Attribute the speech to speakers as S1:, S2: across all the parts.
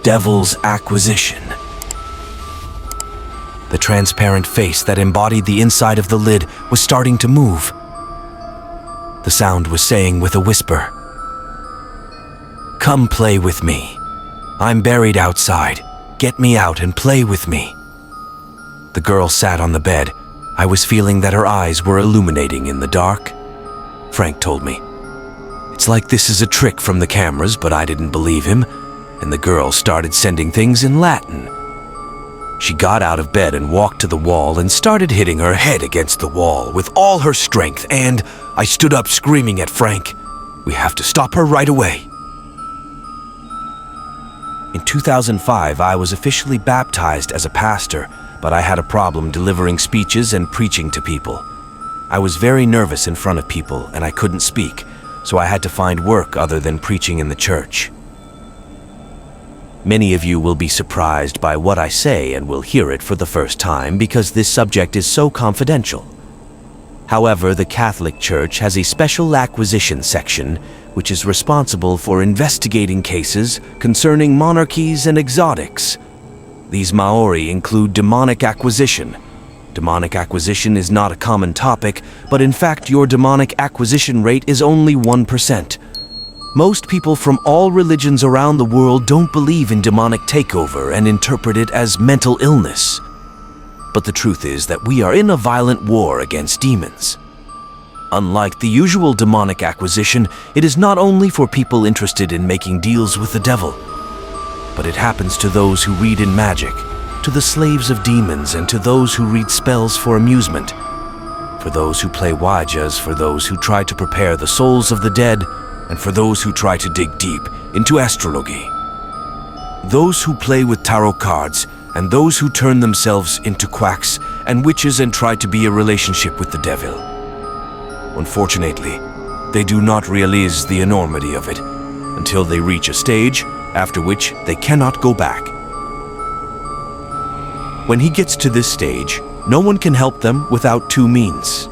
S1: Devil's Acquisition. The transparent face that embodied the inside of the lid was starting to move. The sound was saying with a whisper, "Come play with me. I'm buried outside. Get me out and play with me." The girl sat on the bed. I was feeling that her eyes were illuminating in the dark. Frank told me, "It's like this is a trick from the cameras," but I didn't believe him, and the girl started sending things in Latin. She got out of bed and walked to the wall and started hitting her head against the wall with all her strength, and I stood up screaming at Frank, "We have to stop her right away." In 2005, I was officially baptized as a pastor, but I had a problem delivering speeches and preaching to people. I was very nervous in front of people and I couldn't speak, so I had to find work other than preaching in the church. Many of you will be surprised by what I say and will hear it for the first time because this subject is so confidential. However, the Catholic Church has a special acquisition section which is responsible for investigating cases concerning monarchies and exotics. These Maori include demonic acquisition. Demonic acquisition is not a common topic, but in fact your demonic acquisition rate is only 1%. Most people from all religions around the world don't believe in demonic takeover and interpret it as mental illness. But the truth is that we are in a violent war against demons. Unlike the usual demonic acquisition, it is not only for people interested in making deals with the devil, but it happens to those who read in magic, to the slaves of demons, and to those who read spells for amusement, for those who play wajas, for those who try to prepare the souls of the dead, and for those who try to dig deep into astrology. Those who play with tarot cards, and those who turn themselves into quacks and witches and try to be a relationship with the devil. Unfortunately, they do not realize the enormity of it until they reach a stage after which they cannot go back. When he gets to this stage, no one can help them without two means.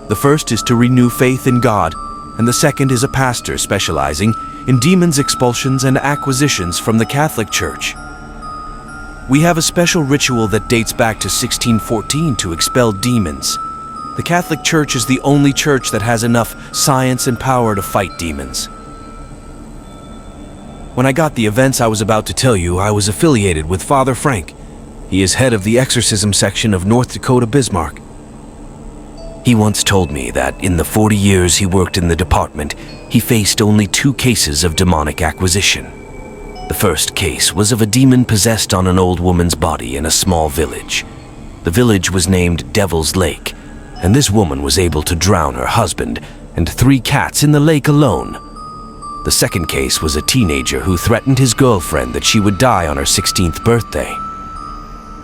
S1: The first is to renew faith in God, and the second is a pastor specializing in demons expulsions and acquisitions from the Catholic Church. We have a special ritual that dates back to 1614 to expel demons. The Catholic Church is the only church that has enough science and power to fight demons. When I got the events I was about to tell you, I was affiliated with Father Frank. He is head of the exorcism section of North Dakota Bismarck. He once told me that in the 40 years he worked in the department, he faced only 2 cases of demonic acquisition. The first case was of a demon possessed on an old woman's body in a small village. The village was named Devil's Lake, and this woman was able to drown her husband and 3 cats in the lake alone. The second case was a teenager who threatened his girlfriend that she would die on her 16th birthday.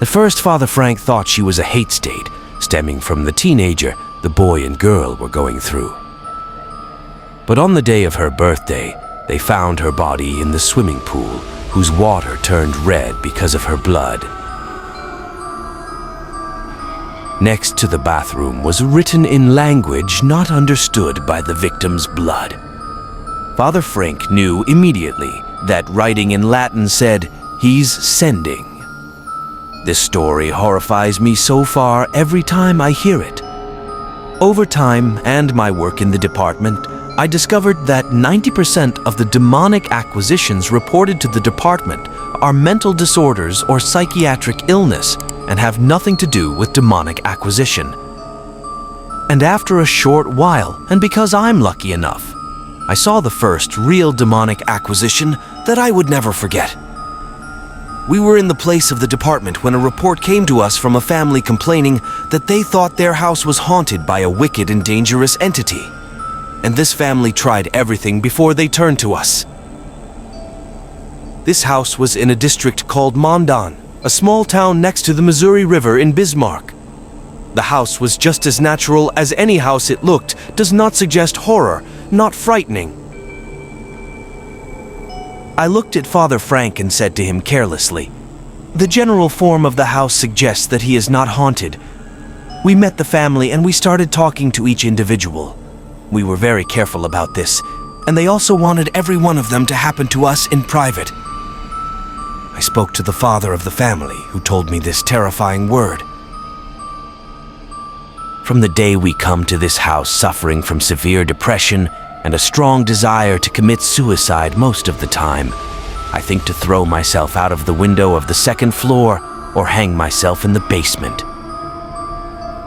S1: At first, Father Frank thought she was a hate state, stemming from the teenager the boy and girl were going through. But on the day of her birthday, they found her body in the swimming pool, whose water turned red because of her blood. Next to the bathroom was written in language not understood by the victim's blood. Father Frank knew immediately that writing in Latin said, "He's sending." This story horrifies me so far every time I hear it. Over time and my work in the department, I discovered that 90% of the demonic acquisitions reported to the department are mental disorders or psychiatric illness and have nothing to do with demonic acquisition. And after a short while, and because I'm lucky enough, I saw the first real demonic acquisition that I would never forget. We were in the place of the department when a report came to us from a family complaining that they thought their house was haunted by a wicked and dangerous entity. And this family tried everything before they turned to us. This house was in a district called Mandan, a small town next to the Missouri River in Bismarck. The house was just as natural as any house it looked, does not suggest horror, not frightening. I looked at Father Frank and said to him carelessly, "The general form of the house suggests that he is not haunted." We met the family and we started talking to each individual. We were very careful about this, and they also wanted every one of them to happen to us in private. I spoke to the father of the family, who told me this terrifying word. From the day we come to this house suffering from severe depression and a strong desire to commit suicide most of the time, I think to throw myself out of the window of the second floor or hang myself in the basement.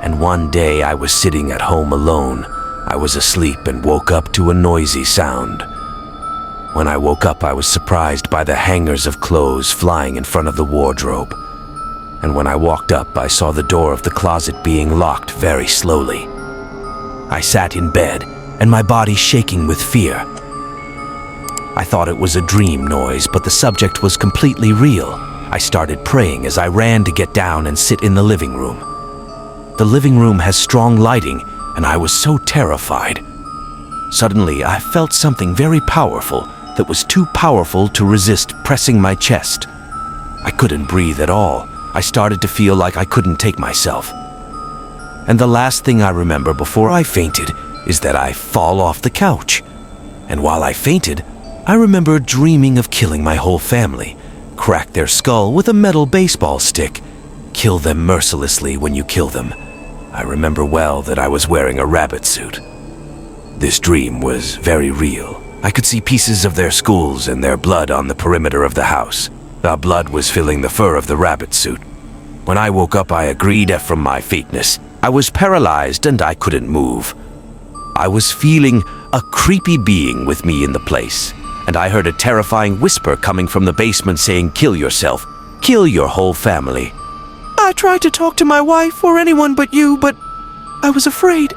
S1: And one day I was sitting at home alone. I was asleep and woke up to a noisy sound. When I woke up, I was surprised by the hangers of clothes flying in front of the wardrobe. And when I walked up, I saw the door of the closet being locked very slowly. I sat in bed, and my body shaking with fear. I thought it was a dream noise, but the subject was completely real. I started praying as I ran to get down and sit in the living room. The living room has strong lighting, and I was so terrified. Suddenly, I felt something very powerful that was too powerful to resist pressing my chest. I couldn't breathe at all. I started to feel like I couldn't take myself. And the last thing I remember before I fainted is that I fall off the couch. And while I fainted, I remember dreaming of killing my whole family, crack their skull with a metal baseball stick, kill them mercilessly when you kill them. I remember well that I was wearing a rabbit suit. This dream was very real. I could see pieces of their skulls and their blood on the perimeter of the house. The blood was filling the fur of the rabbit suit. When I woke up, I agreed from my faintness. I was paralyzed and I couldn't move. I was feeling a creepy being with me in the place, and I heard a terrifying whisper coming from the basement saying, "Kill yourself. Kill your whole family." I tried to talk to my wife or anyone but you, but I was afraid.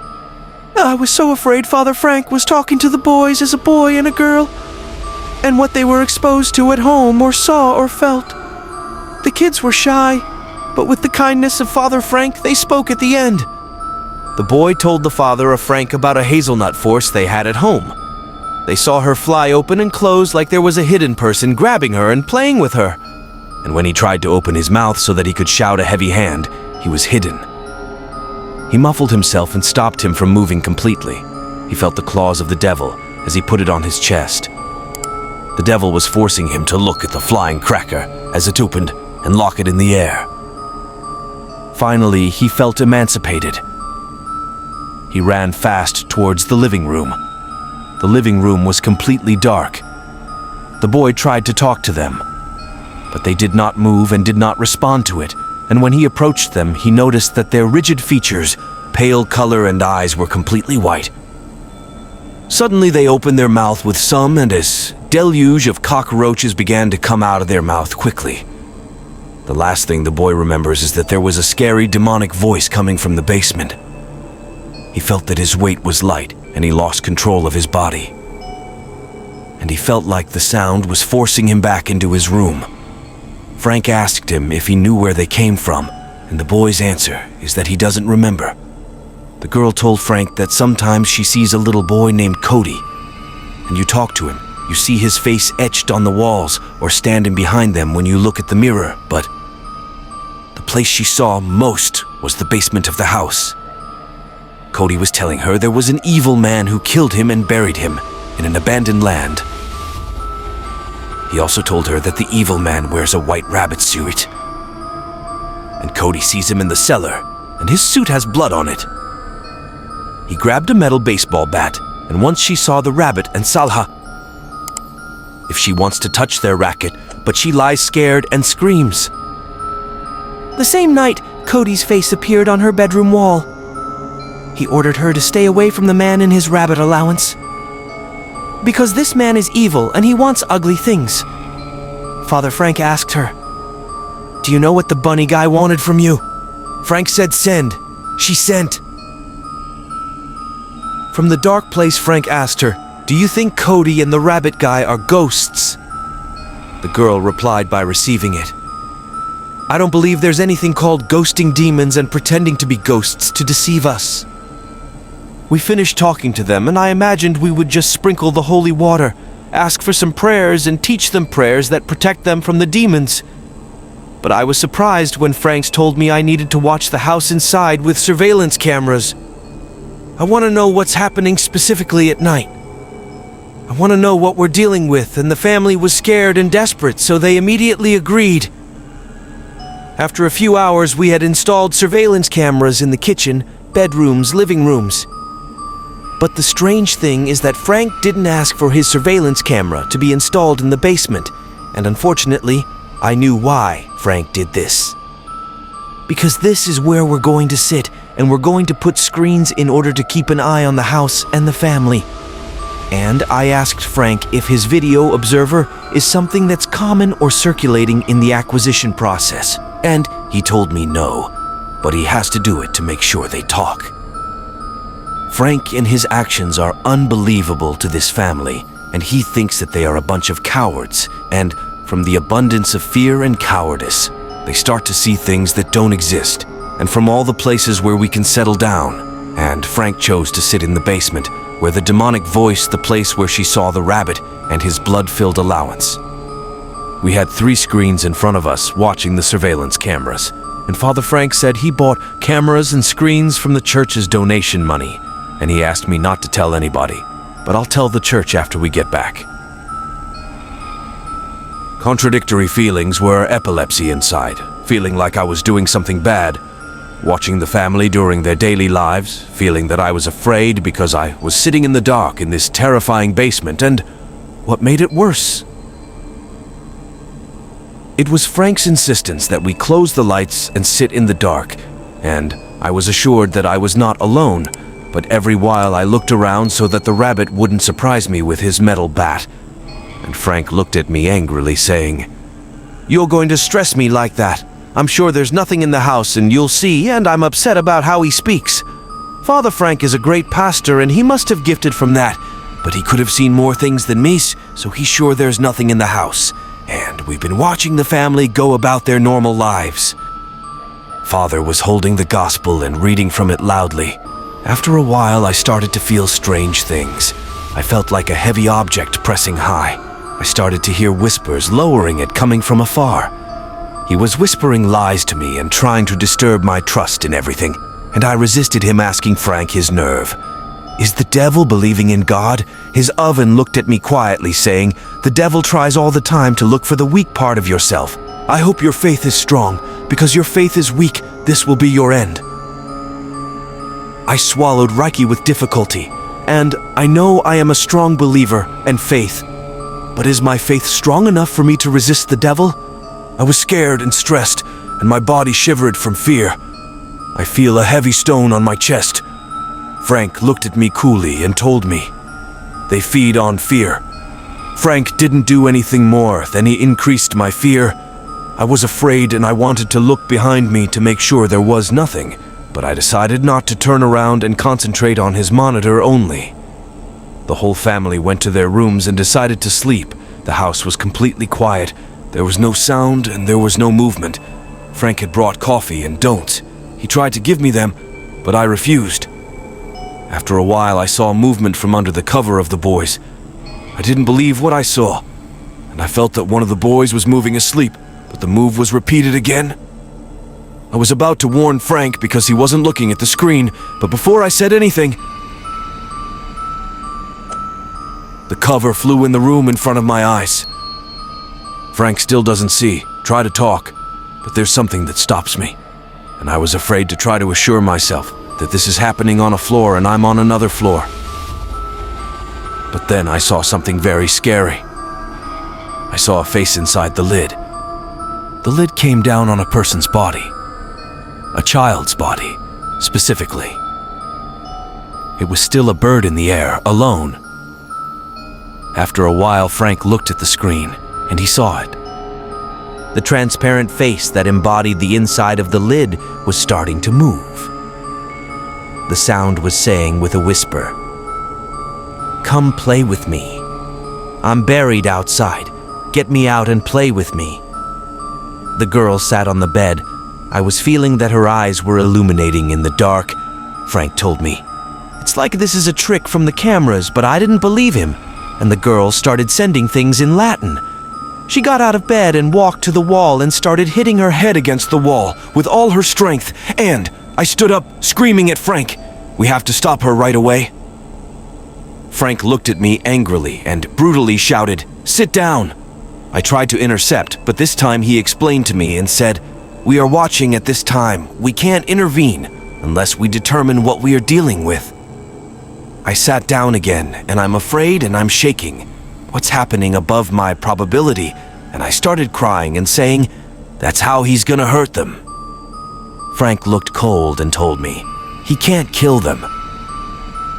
S1: I was so afraid Father Frank was talking to the boys as a boy and a girl, and what they were exposed to at home or saw or felt. The kids were shy, but with the kindness of Father Frank, they spoke at the end. The boy told the father of Frank about a hazelnut force they had at home. They saw her fly open and close like there was a hidden person grabbing her and playing with her. And when he tried to open his mouth so that he could shout a heavy hand, he was hidden. He muffled himself and stopped him from moving completely. He felt the claws of the devil as he put it on his chest. The devil was forcing him to look at the flying cracker as it opened and lock it in the air. Finally, he felt emancipated. He ran fast towards the living room. The living room was completely dark. The boy tried to talk to them, but they did not move and did not respond to it. And when he approached them, he noticed that their rigid features, pale color, and eyes were completely white. Suddenly they opened their mouth with some, and a deluge of cockroaches began to come out of their mouth quickly. The last thing the boy remembers is that there was a scary demonic voice coming from the basement. He felt that his weight was light, and he lost control of his body. And he felt like the sound was forcing him back into his room. Frank asked him if he knew where they came from, and the boy's answer is that he doesn't remember. The girl told Frank that sometimes she sees a little boy named Cody, and you talk to him. You see his face etched on the walls or standing behind them when you look at the mirror, but the place she saw most was the basement of the house. Cody was telling her there was an evil man who killed him and buried him in an abandoned land. He also told her that the evil man wears a white rabbit suit. And Cody sees him in the cellar, and his suit has blood on it. He grabbed a metal baseball bat, and once she saw the rabbit and Salha, if she wants to touch their racket, but she lies scared and screams. The same night, Cody's face appeared on her bedroom wall. He ordered her to stay away from the man in his rabbit allowance, because this man is evil and he wants ugly things. Father Frank asked her, "Do you know what the bunny guy wanted from you?" Frank said, "Send." She sent. From the dark place, Frank asked her, "Do you think Cody and the rabbit guy are ghosts?" The girl replied by receiving it. "I don't believe there's anything called ghosting demons and pretending to be ghosts to deceive us." We finished talking to them, and I imagined we would just sprinkle the holy water, ask for some prayers, and teach them prayers that protect them from the demons. But I was surprised when Franks told me I needed to watch the house inside with surveillance cameras. I want to know what's happening specifically at night. I want to know what we're dealing with, and the family was scared and desperate, so they immediately agreed. After a few hours, we had installed surveillance cameras in the kitchen, bedrooms, living rooms. But the strange thing is that Frank didn't ask for his surveillance camera to be installed in the basement, and unfortunately, I knew why Frank did this. Because this is where we're going to sit, and we're going to put screens in order to keep an eye on the house and the family. And I asked Frank if his video observer is something that's common or circulating in the acquisition process. And he told me no, but he has to do it to make sure they talk. Frank and his actions are unbelievable to this family, and he thinks that they are a bunch of cowards, and from the abundance of fear and cowardice, they start to see things that don't exist, and from all the places where we can settle down. And Frank chose to sit in the basement, where the demonic voiced the place where she saw the rabbit and his blood-filled allowance. We had 3 screens in front of us watching the surveillance cameras, and Father Frank said he bought cameras and screens from the church's donation money, and he asked me not to tell anybody, but I'll tell the church after we get back. Contradictory feelings were epilepsy inside, feeling like I was doing something bad, watching the family during their daily lives, feeling that I was afraid because I was sitting in the dark in this terrifying basement, and what made it worse? It was Frank's insistence that we close the lights and sit in the dark, and I was assured that I was not alone, but every while I looked around so that the rabbit wouldn't surprise me with his metal bat. And Frank looked at me angrily, saying, "You're going to stress me like that. I'm sure there's nothing in the house, and you'll see, and I'm upset about how he speaks. Father Frank is a great pastor, and he must have gifted from that, but he could have seen more things than me, so he's sure there's nothing in the house. And we've been watching the family go about their normal lives." Father was holding the gospel and reading from it loudly. After a while, I started to feel strange things. I felt like a heavy object pressing high. I started to hear whispers, lowering it, coming from afar. He was whispering lies to me and trying to disturb my trust in everything, and I resisted him, asking Frank his nerve. "Is the devil believing in God?" His oven looked at me quietly, saying, "The devil tries all the time to look for the weak part of yourself. I hope your faith is strong, because your faith is weak. This will be your end." I swallowed Reiki with difficulty, and I know I am a strong believer and faith. But is my faith strong enough for me to resist the devil? I was scared and stressed, and my body shivered from fear. I feel a heavy stone on my chest. Frank looked at me coolly and told me, "They feed on fear." Frank didn't do anything more than he increased my fear. I was afraid, and I wanted to look behind me to make sure there was nothing, but I decided not to turn around and concentrate on his monitor only. The whole family went to their rooms and decided to sleep. The house was completely quiet. There was no sound and there was no movement. Frank had brought coffee and donuts. He tried to give me them, but I refused. After a while, I saw movement from under the cover of the boys. I didn't believe what I saw, and I felt that one of the boys was moving asleep, but the move was repeated again. I was about to warn Frank because he wasn't looking at the screen, but before I said anything, the cover flew in the room in front of my eyes. Frank still doesn't see. Try to talk, but there's something that stops me, and I was afraid to try to assure myself that this is happening on a floor and I'm on another floor. But then I saw something very scary. I saw a face inside the lid. The lid came down on a person's body. A child's body, specifically. It was still a bird in the air, alone. After a while, Frank looked at the screen, and he saw it. The transparent face that embodied the inside of the lid was starting to move. The sound was saying with a whisper, "Come play with me. I'm buried outside. Get me out and play with me." The girl sat on the bed. I was feeling that her eyes were illuminating in the dark. Frank told me, "It's like this is a trick from the cameras," but I didn't believe him, and the girl started sending things in Latin. She got out of bed and walked to the wall and started hitting her head against the wall with all her strength, and I stood up, screaming at Frank, "We have to stop her right away." Frank looked at me angrily and brutally shouted, "Sit down!" I tried to intercept, but this time he explained to me and said, "We are watching at this time. We can't intervene unless we determine what we are dealing with." I sat down again, and I'm afraid and I'm shaking. What's happening above my probability? And I started crying and saying, "That's how he's gonna hurt them." Frank looked cold and told me, "He can't kill them."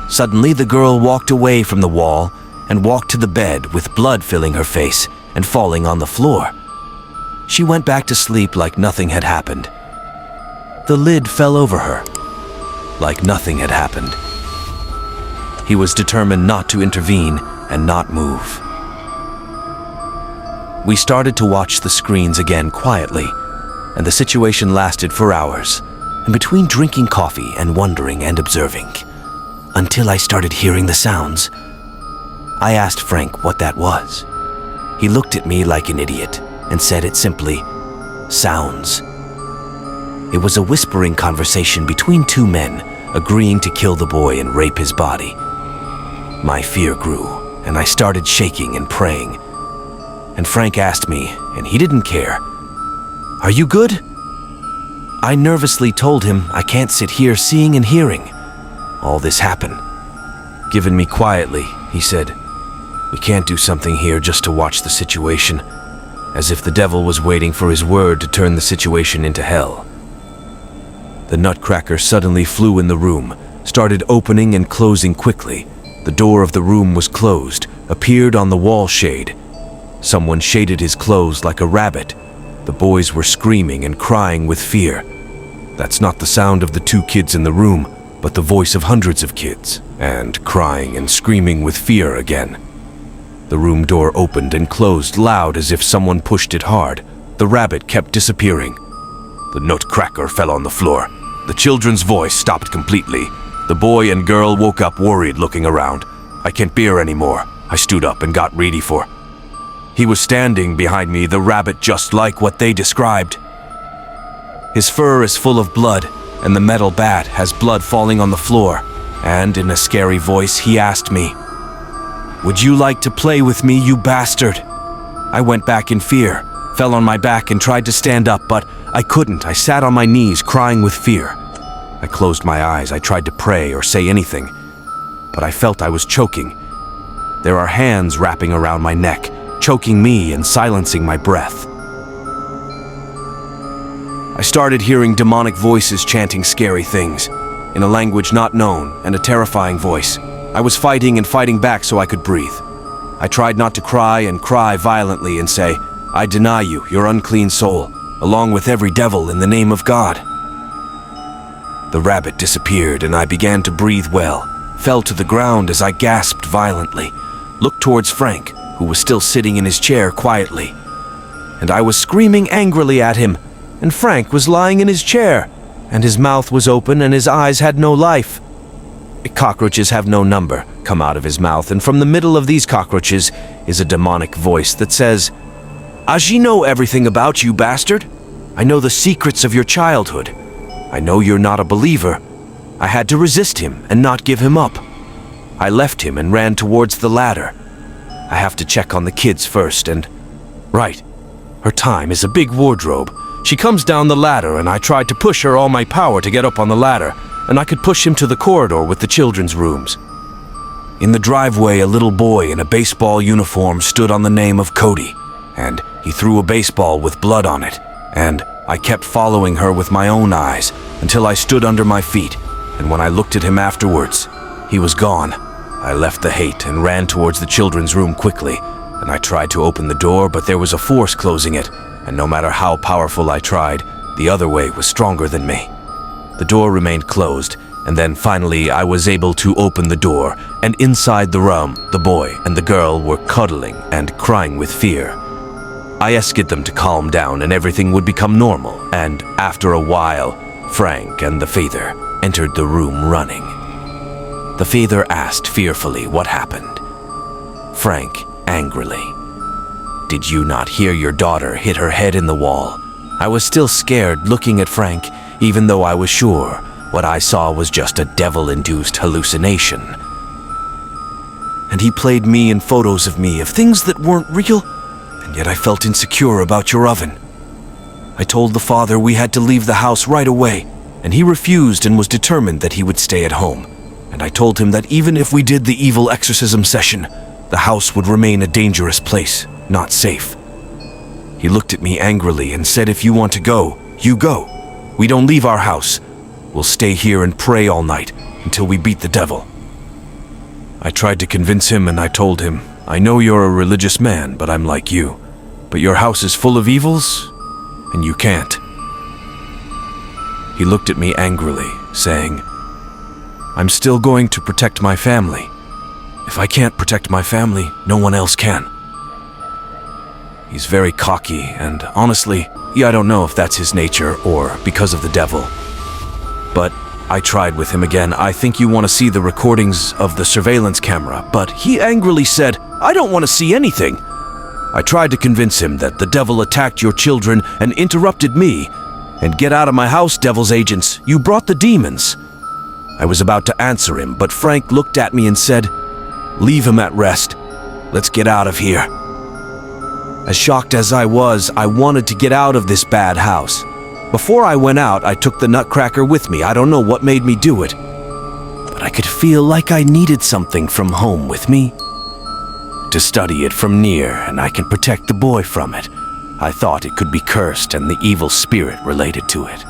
S1: Suddenly, the girl walked away from the wall and walked to the bed with blood filling her face and falling on the floor. She went back to sleep like nothing had happened. The lid fell over her, like nothing had happened. He was determined not to intervene and not move. We started to watch the screens again quietly, and the situation lasted for hours, in between drinking coffee and wondering and observing, until I started hearing the sounds. I asked Frank what that was. He looked at me like an idiot and said it simply, "Sounds." It was a whispering conversation between two men agreeing to kill the boy and rape his body. My fear grew, and I started shaking and praying. And Frank asked me, and he didn't care, "Are you good?" I nervously told him I can't sit here seeing and hearing all this happen. Given me quietly, he said, "We can't do something here just to watch the situation," as if the devil was waiting for his word to turn the situation into hell. The nutcracker suddenly flew in the room, started opening and closing quickly. The door of the room was closed, appeared on the wall shade. Someone shaded his clothes like a rabbit. The boys were screaming and crying with fear. That's not the sound of the two kids in the room, but the voice of hundreds of kids, and crying and screaming with fear again. The room door opened and closed loud as if someone pushed it hard. The rabbit kept disappearing. The nutcracker fell on the floor. The children's voice stopped completely. The boy and girl woke up worried, looking around. "I can't bear anymore." I stood up and got ready for. He was standing behind me, the rabbit just like what they described. His fur is full of blood, and the metal bat has blood falling on the floor. And in a scary voice, he asked me, "Would you like to play with me, you bastard?" I went back in fear, fell on my back and tried to stand up, but I couldn't. I sat on my knees, crying with fear. I closed my eyes. I tried to pray or say anything, but I felt I was choking. There are hands wrapping around my neck, choking me and silencing my breath. I started hearing demonic voices chanting scary things, in a language not known and a terrifying voice. I was fighting and fighting back so I could breathe. I tried not to cry and cry violently and say, "I deny you, your unclean soul, along with every devil in the name of God." The rabbit disappeared and I began to breathe well, fell to the ground as I gasped violently, looked towards Frank, who was still sitting in his chair quietly. And I was screaming angrily at him, and Frank was lying in his chair, and his mouth was open and his eyes had no life. Cockroaches have no number come out of his mouth, and from the middle of these cockroaches is a demonic voice that says, "I know everything about you, bastard. I know the secrets of your childhood. I know you're not a believer. I had to resist him and not give him up. I left him and ran towards the ladder. I have to check on the kids first and... Right, her time is a big wardrobe. She comes down the ladder and I tried to push her all my power to get up on the ladder, and I could push him to the corridor with the children's rooms. In the driveway, a little boy in a baseball uniform stood on the name of Cody, and he threw a baseball with blood on it, and I kept following her with my own eyes until I stood under my feet, and when I looked at him afterwards, he was gone. I left the hate and ran towards the children's room quickly, and I tried to open the door, but there was a force closing it, and no matter how powerful I tried, the other way was stronger than me. The door remained closed, and then finally I was able to open the door, and inside the room, the boy and the girl were cuddling and crying with fear. I asked them to calm down and everything would become normal, and after a while, Frank and the father entered the room running. The father asked fearfully what happened. Frank angrily, "Did you not hear your daughter hit her head in the wall?" I was still scared looking at Frank, even though I was sure what I saw was just a devil-induced hallucination. and he played me in photos of me of things that weren't real, and yet I felt insecure about your oven. I told the father we had to leave the house right away, and he refused and was determined that he would stay at home. And I told him that even if we did the evil exorcism session, the house would remain a dangerous place, not safe. He looked at me angrily and said, if you want to go, you go. We don't leave our house. We'll stay here and pray all night until we beat the devil. I tried to convince him and I told him, I know you're a religious man, but I'm like you. But your house is full of evils, and you can't. He looked at me angrily, saying, I'm still going to protect my family. If I can't protect my family, no one else can. He's very cocky, and honestly, I don't know if that's his nature or because of the devil. But I tried with him again. I think you want to see the recordings of the surveillance camera, but he angrily said, I don't want to see anything. I tried to convince him that the devil attacked your children and interrupted me. And get out of my house, devil's agents. You brought the demons. I was about to answer him, but Frank looked at me and said, leave him at rest. Let's get out of here. As shocked as I was, I wanted to get out of this bad house. Before I went out, I took the nutcracker with me. I don't know what made me do it, but I could feel like I needed something from home with me. To study it from near, and I can protect the boy from it. I thought it could be cursed and the evil spirit related to it.